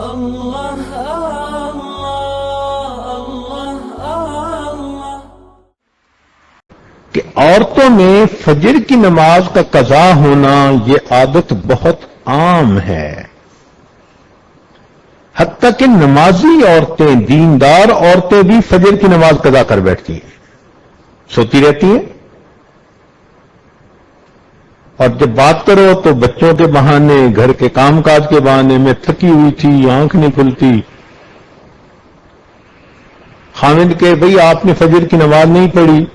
اللہ اللہ اللہ اللہ۔ کہ عورتوں میں فجر کی نماز کا قضا ہونا یہ عادت بہت عام ہے، حتیٰ کہ نمازی عورتیں، دیندار عورتیں بھی فجر کی نماز قضا کر بیٹھتی ہیں، سوتی رہتی ہیں، اور جب بات کرو تو بچوں کے بہانے، گھر کے کام کاج کے بہانے میں تھکی ہوئی تھی، آنکھ نہیں کھلتی، خامد کہ بھئی آپ نے فجر کی نماز نہیں پڑھی،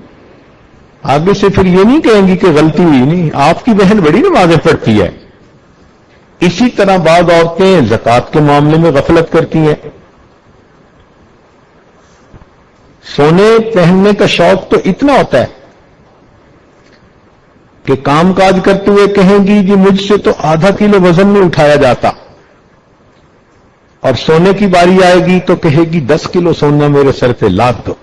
آگے سے پھر یہ نہیں کہیں گی کہ غلطی ہوئی، نہیں، آپ کی بہن بڑی نمازیں پڑھتی ہے۔ اسی طرح بعض عورتیں زکوٰۃ کے معاملے میں غفلت کرتی ہیں۔ سونے پہننے کا شوق تو اتنا ہوتا ہے کہ کام کاج کرتے ہوئے کہیں گی جی مجھ سے تو آدھا کلو وزن نہیں اٹھایا جاتا، اور سونے کی باری آئے گی تو کہے گی 10 کلو سونا میرے سر پہ لاد دو۔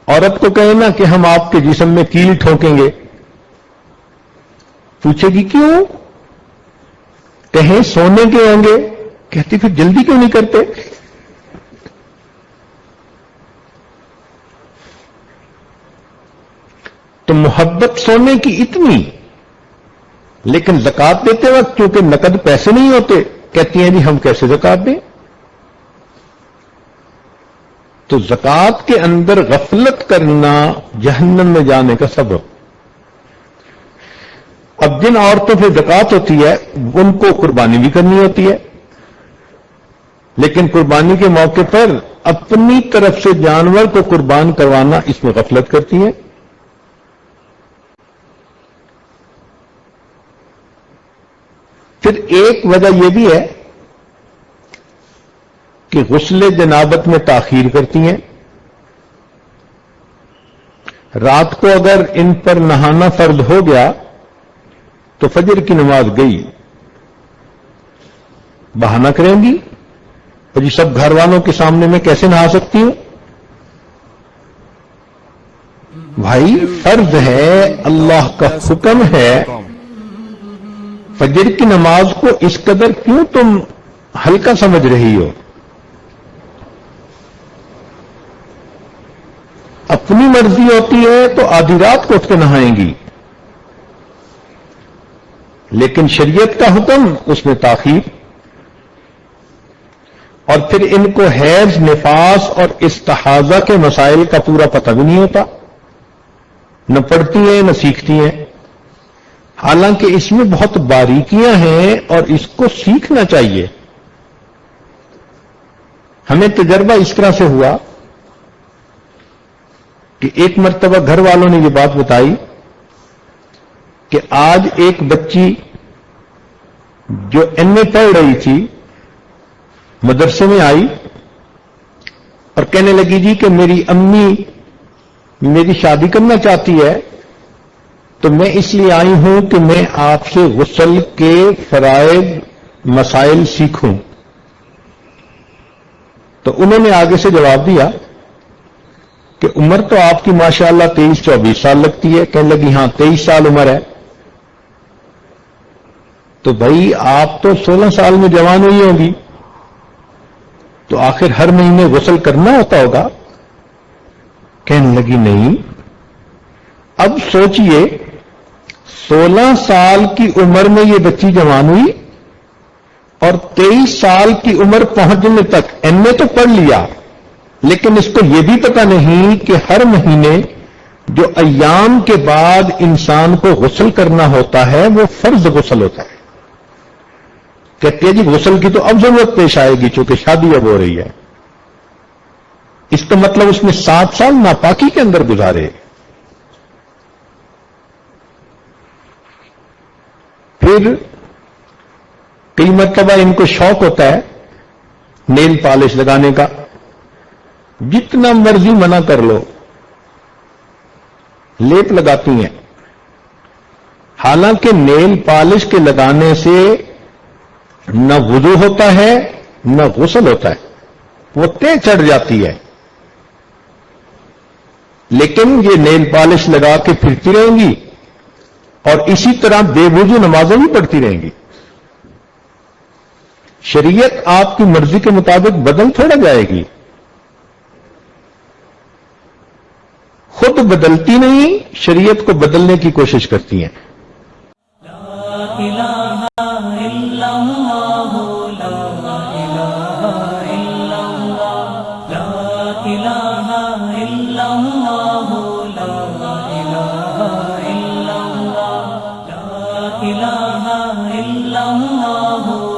عورت کو کہے نا کہ ہم آپ کے جسم میں کیل ٹھوکیں گے، پوچھے گی کیوں؟ کہیں سونے کے ہوں گے، کہتی پھر جلدی کیوں نہیں کرتے؟ تو محبت سونے کی اتنی، لیکن زکات دیتے وقت کیونکہ نقد پیسے نہیں ہوتے، کہتی ہیں جی ہم کیسے زکات دیں؟ تو زکات کے اندر غفلت کرنا جہنم میں جانے کا سبب۔ اب جن عورتوں پہ زکات ہوتی ہے ان کو قربانی بھی کرنی ہوتی ہے، لیکن قربانی کے موقع پر اپنی طرف سے جانور کو قربان کروانا اس میں غفلت کرتی ہے۔ پھر ایک وجہ یہ بھی ہے کہ غسل جنابت میں تاخیر کرتی ہیں۔ رات کو اگر ان پر نہانا فرض ہو گیا تو فجر کی نماز گئی، بہانہ کریں گی اور یہ سب گھر والوں کے سامنے میں کیسے نہا سکتی ہوں؟ بھائی فرض ہے، اللہ کا حکم ہے، فجر کی نماز کو اس قدر کیوں تم ہلکا سمجھ رہی ہو؟ اپنی مرضی ہوتی ہے تو آدھی رات کو اٹھ کے نہائیں گی، لیکن شریعت کا حکم اس میں تاخیر۔ اور پھر ان کو حیض، نفاس اور استحاضہ کے مسائل کا پورا پتہ بھی نہیں ہوتا، نہ پڑھتی ہیں نہ سیکھتی ہیں، حالانکہ اس میں بہت باریکیاں ہیں اور اس کو سیکھنا چاہیے۔ ہمیں تجربہ اس طرح سے ہوا کہ ایک مرتبہ گھر والوں نے یہ بات بتائی کہ آج ایک بچی جو ایم اے پڑھ رہی تھی مدرسے میں آئی اور کہنے لگی جی کہ میری امی میری شادی کرنا چاہتی ہے، تو میں اس لیے آئی ہوں کہ میں آپ سے غسل کے فرائض مسائل سیکھوں۔ تو انہوں نے آگے سے جواب دیا کہ عمر تو آپ کی ماشاءاللہ 23-24 سال لگتی ہے۔ کہنے لگی ہاں 23 سال عمر ہے۔ تو بھائی آپ تو 16 سال میں جوان ہوئی ہوگی، تو آخر ہر مہینے غسل کرنا ہوتا ہوگا؟ کہنے لگی نہیں۔ اب سوچئے 16 سال کی عمر میں یہ بچی جوان ہوئی اور 23 سال کی عمر پہنچنے تک ایم اے تو پڑھ لیا، لیکن اس کو یہ بھی پتہ نہیں کہ ہر مہینے جو ایام کے بعد انسان کو غسل کرنا ہوتا ہے وہ فرض غسل ہوتا ہے۔ کہتے ہیں جی غسل کی تو اب ضرورت پیش آئے گی چونکہ شادی اب ہو رہی ہے۔ اس کا مطلب اس نے 7 سال ناپاکی کے اندر گزارے۔ پھر کئی مرتبہ ان کو شوق ہوتا ہے نیل پالش لگانے کا، جتنا مرضی منع کر لو لیپ لگاتی ہیں، حالانکہ نیل پالش کے لگانے سے نہ وضو ہوتا ہے نہ غسل ہوتا ہے، وہ تہ چڑھ جاتی ہے، لیکن یہ نیل پالش لگا کے پھرتی رہیں گی اور اسی طرح بے وضو نمازیں بھی پڑھتی رہیں گی۔ شریعت آپ کی مرضی کے مطابق بدل تھوڑا جائے گی، خود بدلتی نہیں، شریعت کو بدلنے کی کوشش کرتی ہیں۔ إله إلا الله